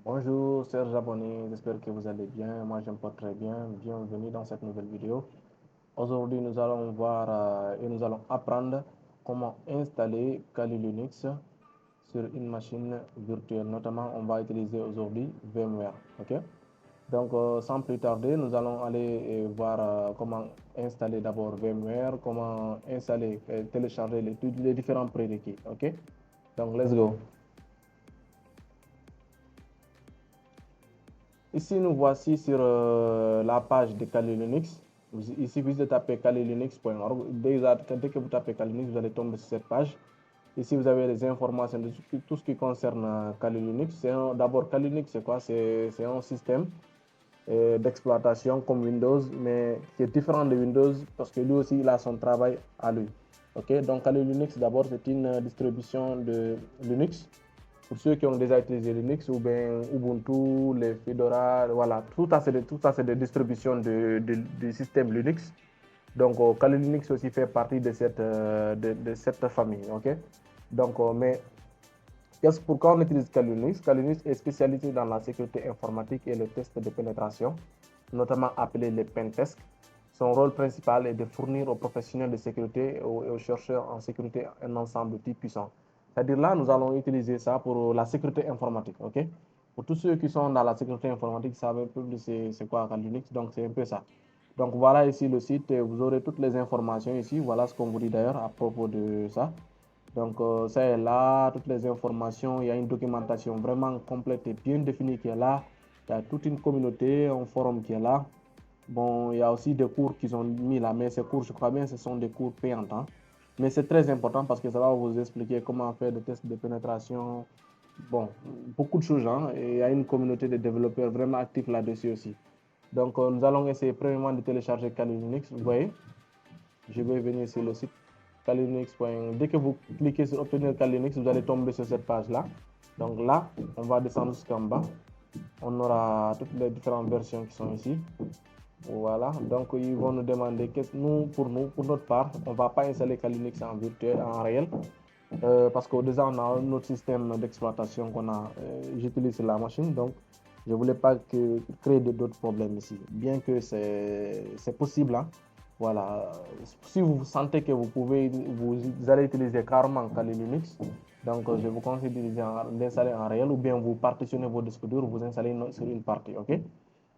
Bonjour, chers abonnés, j'espère que vous allez bien. Moi, je me porte très bien. Bienvenue dans cette nouvelle vidéo. Aujourd'hui, nous allons voir et nous allons apprendre comment installer Kali Linux sur une machine virtuelle. Notamment, on va utiliser aujourd'hui VMware. Ok? Donc, sans plus tarder, nous allons aller voir comment installer d'abord VMware, comment installer et télécharger les différents prérequis. Ok? Donc, let's go. Ici, nous voici sur la page de Kali Linux. Il suffit de taper kalilinux.org. Dès que vous tapez Kali Linux, vous allez tomber sur cette page. Ici, vous avez les informations de tout ce qui concerne Kali Linux. D'abord, Kali Linux, c'est quoi? C'est un système d'exploitation comme Windows, mais qui est différent de Windows parce que lui aussi, il a son travail à lui. Ok, donc Kali Linux, d'abord, c'est une distribution de Linux pour ceux qui ont déjà utilisé Linux ou bien Ubuntu, les Fedora, voilà, tout ça c'est des distributions du système Linux. Donc Kali Linux aussi fait partie de cette famille, ok. Donc pourquoi on utilise Kali Linux? Kali Linux est spécialisé dans la sécurité informatique et le test de pénétration, notamment appelé les pentests. Son rôle principal est de fournir aux professionnels de sécurité et aux chercheurs en sécurité un ensemble d'outils puissants. C'est-à-dire là, nous allons utiliser ça pour la sécurité informatique, ok? Pour tous ceux qui sont dans la sécurité informatique, ils savent un peu plus c'est quoi Kali Linux, donc c'est un peu ça. Donc voilà ici le site, vous aurez toutes les informations ici, voilà ce qu'on vous dit d'ailleurs à propos de ça. Donc ça est là, toutes les informations, il y a une documentation vraiment complète et bien définie qui est là, il y a toute une communauté, un forum qui est là. Bon, il y a aussi des cours qu'ils ont mis là, mais ces cours, je crois bien, ce sont des cours payants. Hein. Mais c'est très important parce que ça va vous expliquer comment faire des tests de pénétration. Bon, beaucoup de choses. Hein, et il y a une communauté de développeurs vraiment actifs là-dessus aussi. Donc, nous allons essayer premièrement de télécharger Kali Linux. Vous voyez, je vais venir sur le site kalilinux.org. Dès que vous cliquez sur obtenir Kali Linux, vous allez tomber sur cette page-là. Donc là, on va descendre jusqu'en bas. On aura toutes les différentes versions qui sont ici. Voilà, donc ils vont nous demander pour notre part, on ne va pas installer Kali Linux en virtuel, en réel, parce que déjà on a notre système d'exploitation qu'on a, j'utilise la machine, donc je ne voulais pas créer d'autres problèmes ici, bien que c'est possible. Hein. Voilà, si vous sentez que vous allez utiliser carrément Kali Linux, donc je vous conseille d'installer en réel ou bien vous partitionnez vos disques durs, vous installez sur une partie, ok?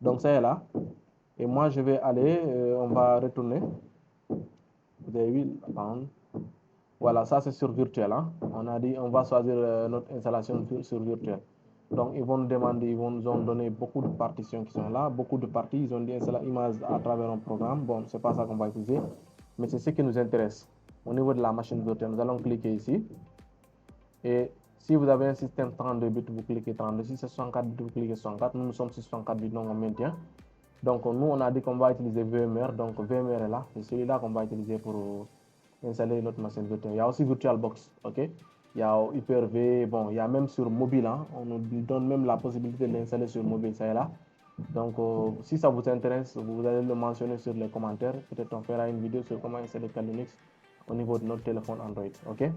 Donc ça est là. Et moi, je vais aller, on va retourner. Vous avez vu, voilà, ça c'est sur virtuel. Hein. On a dit, on va choisir notre installation sur virtuel. Donc, ils vont nous demander, nous ont donné beaucoup de partitions qui sont là, beaucoup de parties. Ils ont dit installer l'image à travers un programme. Bon, c'est pas ça qu'on va utiliser, mais c'est ce qui nous intéresse. Au niveau de la machine virtuelle, nous allons cliquer ici. Et si vous avez un système 32 bits, vous cliquez 32. Si c'est 64 bits, vous cliquez 64. Nous sommes sur 64 bits, donc on maintient. Donc, nous, on a dit qu'on va utiliser VMware. Donc, VMware est là. C'est celui-là qu'on va utiliser pour installer notre machine virtuelle. Il y a aussi VirtualBox. OK? Il y a Hyper-V. Bon, il y a même sur mobile. Hein, on nous donne même la possibilité de l'installer sur mobile. Ça est là. Donc, si ça vous intéresse, vous allez le mentionner sur les commentaires. Peut-être on fera une vidéo sur comment installer Kali Linux au niveau de notre téléphone Android. OK?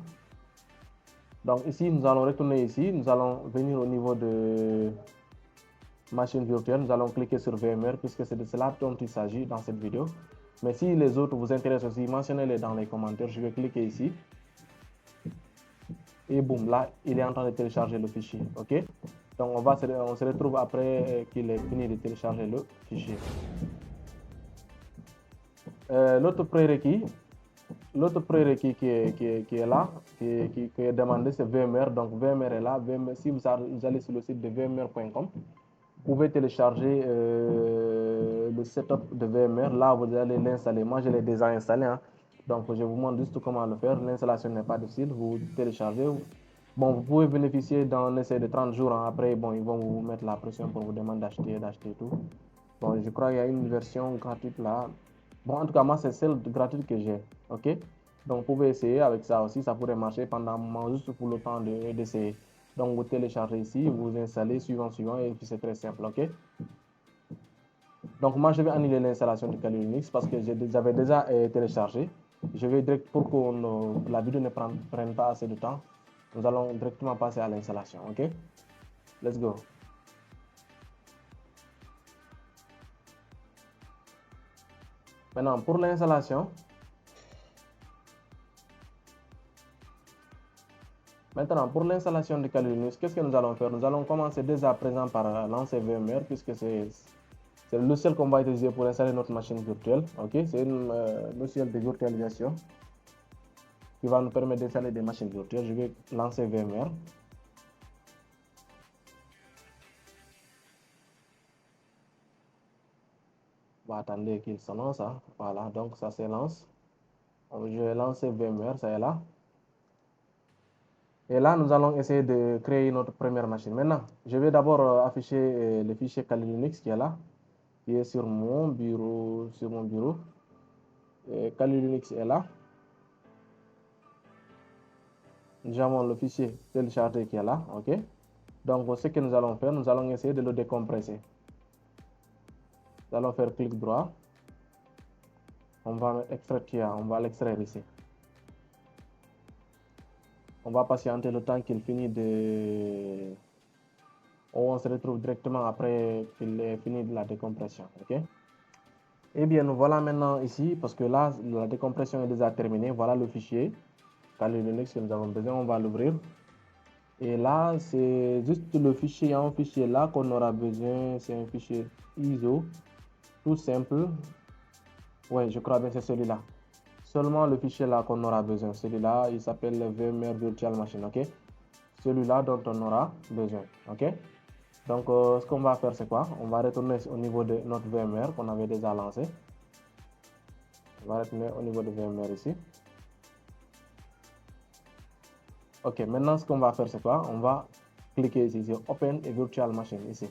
Donc, ici, nous allons retourner ici. Nous allons venir au niveau de machine virtuelle, nous allons cliquer sur VMware puisque c'est de cela dont il s'agit dans cette vidéo. Mais si les autres vous intéressent aussi, mentionnez-les dans les commentaires. Je vais cliquer ici. Et boum, là, il est en train de télécharger le fichier. OK? Donc, on se retrouve après qu'il ait fini de télécharger le fichier. L'autre prérequis qui est là, qui est demandé, c'est VMware. Donc, VMware est là. Si vous allez sur le site de vmware.com, vous pouvez télécharger le setup de VMware. Là, vous allez l'installer. Moi, je l'ai déjà installé. Hein. Donc, je vous montre juste comment le faire. L'installation n'est pas difficile. Vous téléchargez. Bon, vous pouvez bénéficier d'un essai de 30 jours. Hein. Après, bon, ils vont vous mettre la pression pour vous demander d'acheter tout. Bon, je crois qu'il y a une version gratuite là. Bon, en tout cas, moi, c'est celle gratuite que j'ai. OK? Donc, vous pouvez essayer avec ça aussi. Ça pourrait marcher pendant un moment, juste pour le temps d'essayer. Donc, vous téléchargez ici, vous installez suivant, et puis c'est très simple. OK? Donc, moi, je vais annuler l'installation de Kali Linux parce que j'avais déjà téléchargé. Je vais direct pour que la vidéo ne prenne pas assez de temps. Nous allons directement passer à l'installation. OK? Let's go. Maintenant, pour l'installation, de Kali Linux, qu'est-ce que nous allons faire? Nous allons commencer dès à présent par lancer VMware, puisque c'est le logiciel qu'on va utiliser pour installer notre machine virtuelle. Ok, c'est une logiciel de virtualisation qui va nous permettre d'installer des machines virtuelles. Je vais lancer VMware. On va attendre qu'il se lance. Hein. Voilà, donc ça se lance. Je vais lancer VMware, ça est là. Et là, nous allons essayer de créer notre première machine. Maintenant, je vais d'abord afficher le fichier Kali Linux qui est là, qui est sur mon bureau. Kali Linux est là. Nous avons le fichier téléchargé qui est là, ok. Donc, ce que nous allons faire, nous allons essayer de le décompresser. Nous allons faire clic droit. On va extraire, on va l'extraire ici. On va patienter le temps qu'il finit de... On se retrouve directement après qu'il ait fini de la décompression, ok. Eh bien, nous voilà maintenant ici, parce que là, la décompression est déjà terminée. Voilà le fichier Kali Linux que nous avons besoin. On va l'ouvrir. Et là, c'est juste le fichier. Il y a un fichier là qu'on aura besoin. C'est un fichier ISO, tout simple. Oui, je crois bien que c'est celui-là. Seulement le fichier là qu'on aura besoin. Celui-là, il s'appelle VMware Virtual Machine, ok? Celui-là dont on aura besoin, ok? Donc, ce qu'on va faire, c'est quoi? On va retourner au niveau de notre VMware qu'on avait déjà lancé. On va retourner au niveau de VMware ici. Ok, maintenant ce qu'on va faire, c'est quoi? On va cliquer ici sur Open et Virtual Machine ici.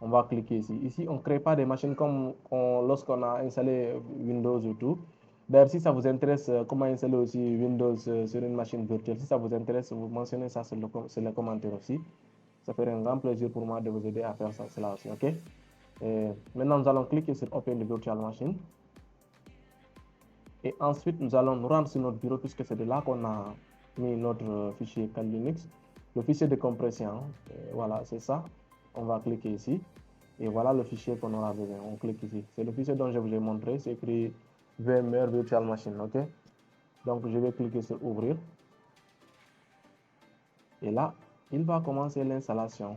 On va cliquer ici. Ici, on ne crée pas des machines comme lorsqu'on a installé Windows ou tout. D'ailleurs, si ça vous intéresse, comment installer aussi Windows sur une machine virtuelle, si ça vous intéresse, vous mentionnez ça sur les commentaires aussi. Ça ferait un grand plaisir pour moi de vous aider à faire ça, cela aussi, ok? Et maintenant, nous allons cliquer sur Open the Virtual Machine. Et ensuite, nous allons nous rendre sur notre bureau puisque c'est de là qu'on a mis notre fichier Kali Linux. Le fichier de compression, voilà, c'est ça. On va cliquer ici. Et voilà le fichier qu'on aura besoin. On clique ici. C'est le fichier dont je vous ai montré. C'est écrit VMware Virtual Machine, ok? Donc, je vais cliquer sur Ouvrir. Et là, il va commencer l'installation.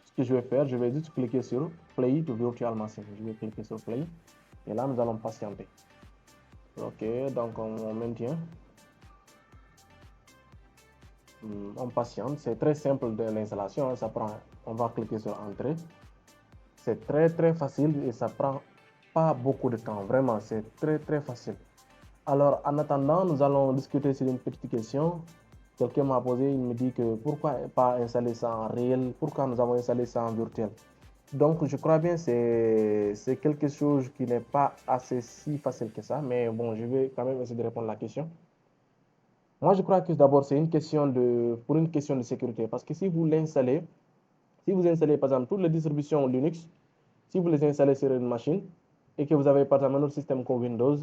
Ce que je vais faire, je vais juste cliquer sur Play to Virtual Machine. Je vais cliquer sur Play. Et là, nous allons patienter. Ok, donc on maintient. On patiente. C'est très simple de l'installation. Ça prend, on va cliquer sur Entrée. C'est très facile et ça prend pas beaucoup de temps. Vraiment, c'est très facile. Alors, en attendant, nous allons discuter sur une petite question. Quelqu'un m'a posé, il me dit que pourquoi pas installer ça en réel, pourquoi nous avons installé ça en virtuel. Donc, je crois bien que c'est quelque chose qui n'est pas assez si facile que ça, mais bon, je vais quand même essayer de répondre à la question. Moi, je crois que d'abord, c'est pour une question de sécurité, parce que si vous installez par exemple toutes les distributions Linux, si vous les installez sur une machine et que vous avez par exemple un autre système comme Windows,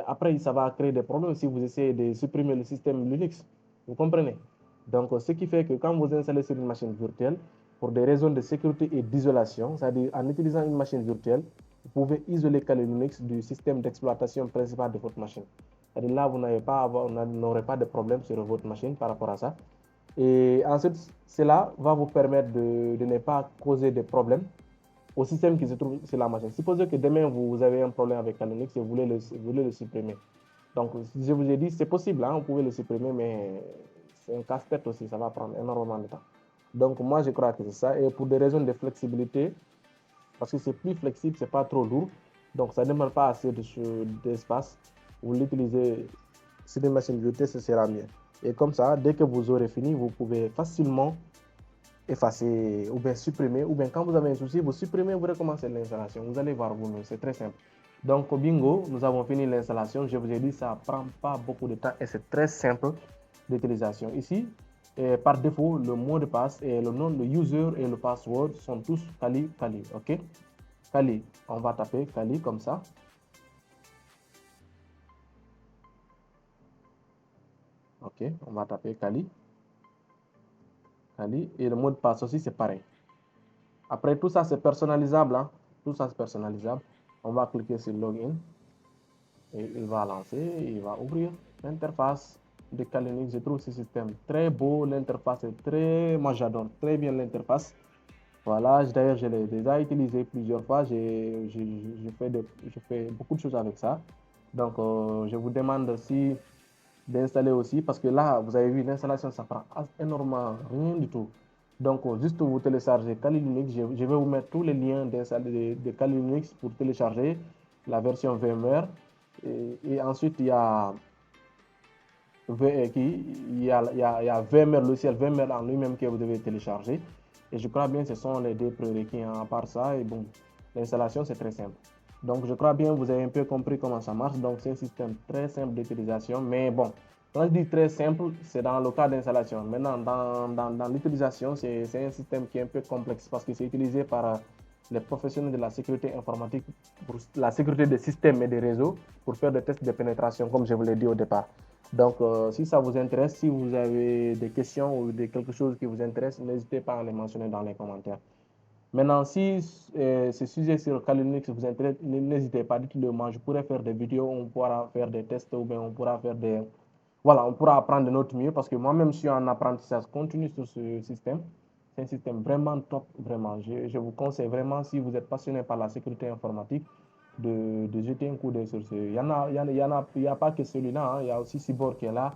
après, ça va créer des problèmes si vous essayez de supprimer le système Linux. Vous comprenez? Donc, ce qui fait que quand vous installez sur une machine virtuelle, pour des raisons de sécurité et d'isolation, c'est-à-dire en utilisant une machine virtuelle, vous pouvez isoler Kali Linux du système d'exploitation principal de votre machine. C'est-à-dire là, vous n'aurez pas de problème sur votre machine par rapport à ça. Et ensuite, cela va vous permettre de ne pas causer de problèmes au système qui se trouve sur la machine. Supposez que demain, vous avez un problème avec Kali Linux et vous voulez le supprimer. Donc, je vous ai dit, c'est possible, hein, vous pouvez le supprimer, mais c'est un casse-tête aussi, ça va prendre énormément de temps. Donc, moi, je crois que c'est ça. Et pour des raisons de flexibilité, parce que c'est plus flexible, c'est pas trop lourd, donc ça ne demande pas assez d'espace. Vous l'utilisez sur une machine virtuelle, ce sera mieux. Et comme ça, dès que vous aurez fini, vous pouvez facilement effacer ou bien supprimer, ou bien quand vous avez un souci, vous supprimez, vous recommencez l'installation. Vous allez voir vous-même, c'est très simple. Donc, bingo, nous avons fini l'installation. Je vous ai dit, ça ne prend pas beaucoup de temps et c'est très simple d'utilisation. Ici, par défaut, le mot de passe et le nom, le user et le password sont tous Kali. Ok? Kali, on va taper Kali comme ça. Ok, on va taper Kali. Et le mot de passe aussi, c'est pareil. Après, tout ça, c'est personnalisable. Hein? Tout ça, c'est personnalisable. On va cliquer sur Login et il va lancer, il va ouvrir l'interface de Kali Linux. Je trouve ce système très beau, l'interface est très, moi j'adore très bien l'interface. Voilà, d'ailleurs je l'ai déjà utilisé plusieurs fois, je fais beaucoup de choses avec ça. Donc je vous demande si d'installer aussi, parce que là, vous avez vu, l'installation, ça prend énormément, rien du tout. Donc, juste vous télécharger Kali Linux, je vais vous mettre tous les liens de Kali Linux pour télécharger la version VMware. Et ensuite, il y a VMware, le logiciel VMware en lui-même que vous devez télécharger. Et je crois bien que ce sont les deux prérequis. Hein. À part ça, et bon, l'installation, c'est très simple. Donc, je crois bien que vous avez un peu compris comment ça marche. Donc, c'est un système très simple d'utilisation. Mais bon, quand je dis très simple, c'est dans le cas d'installation. Maintenant, dans l'utilisation, c'est un système qui est un peu complexe parce que c'est utilisé par les professionnels de la sécurité informatique pour la sécurité des systèmes et des réseaux pour faire des tests de pénétration, comme je vous l'ai dit au départ. Donc, si ça vous intéresse, si vous avez des questions ou quelque chose qui vous intéresse, n'hésitez pas à les mentionner dans les commentaires. Maintenant, si ce sujet sur Kali Linux vous intéresse, n'hésitez pas, dites-le moi. Je pourrais faire des vidéos, on pourra faire des tests ou bien on pourra faire des... Voilà, on pourra apprendre de notre mieux parce que moi-même, je suis en apprentissage continu sur ce système. C'est un système vraiment top, vraiment. Je vous conseille vraiment, si vous êtes passionné par la sécurité informatique, de jeter un coup d'œil sur ce. Il y a pas que celui-là, hein. Il y a aussi Cyborg qui est là,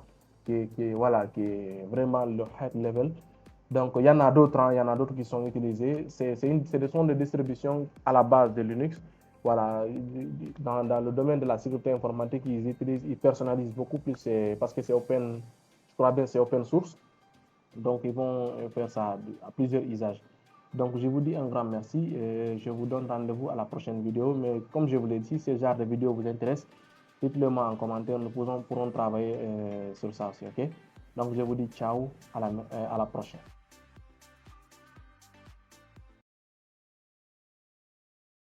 voilà, qui est vraiment le high level. Donc, il y en a d'autres, hein, il y en a d'autres qui sont utilisés. Ce sont des distributions à la base de Linux. Voilà, dans le domaine de la sécurité informatique, ils personnalisent beaucoup plus parce que c'est open, je crois bien, c'est open source. Donc, ils vont faire ça à plusieurs usages. Donc, je vous dis un grand merci et je vous donne rendez-vous à la prochaine vidéo. Mais comme je vous l'ai dit, si ce genre de vidéo vous intéresse, dites-le moi en commentaire. Nous pourrons travailler sur ça aussi, ok? Donc, je vous dis ciao, à la prochaine.